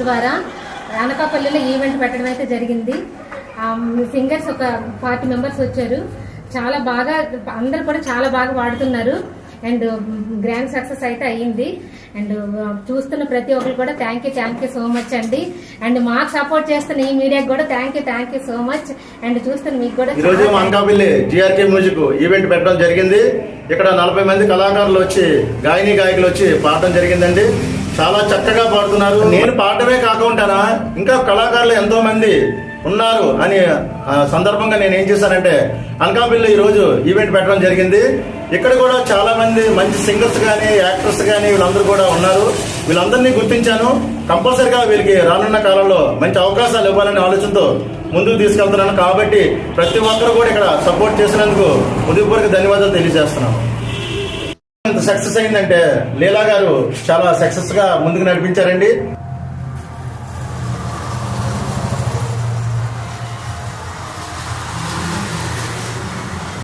ద్వారా అనకాపల్లిలో ఈవెంట్ పెట్టడం అయితే జరిగింది. సింగర్స్ ఒక 40 మెంబర్స్ వచ్చారు. చాలా బాగా అందరు కూడా చాలా బాగా పాడుతున్నారు అండ్ గ్రాండ్ సక్సెస్ అయితే అయ్యింది. అండ్ చూస్తున్న ప్రతి ఒక్కరు కూడా థ్యాంక్ యూ సో మచ్ అండి. అండ్ మాకు సపోర్ట్ చేస్తున్న ఈ మీడియాకి కూడా thank you so much. And చూస్తున్న మీకు కూడా ఈ రోజు అనకాపల్లి జిఆర్కే మ్యూజిక్ ఈవెంట్ పెట్టడం జరిగింది. ఇక్కడ 40 మంది కళాకారులు వచ్చి గాయకులు వచ్చి పాడటం జరిగిందండి. చాలా చక్కగా పాడుతున్నారు. నేను పాడటమే కాకుండా ఇంకా కళాకారులు ఎంతో మంది ఉన్నారు అని సందర్భంగా నేను ఏం చేశానంటే అనకాపల్లిలో ఈ రోజు ఈవెంట్ పెట్టడం జరిగింది. ఇక్కడ కూడా చాలా మంది మంచి సింగర్స్ కానీ యాక్టర్స్ కానీ వీళ్ళందరూ కూడా ఉన్నారు. వీళ్ళందరినీ గుర్తించాను. కంపల్సరిగా వీళ్ళకి రానున్న కాలంలో మంచి అవకాశాలు ఇవ్వాలనే ఆలోచనతో ముందుకు తీసుకెళ్తున్నాను. కాబట్టి ప్రతి ఒక్కరు కూడా ఇక్కడ సపోర్ట్ చేసినందుకు హృదయపూర్వక ధన్యవాదాలు తెలియజేస్తున్నాను. ఎంత సక్సెస్ అయిందంటే లీలా గారు చాలా సక్సెస్ గా ముందుకు నడిపించారండి.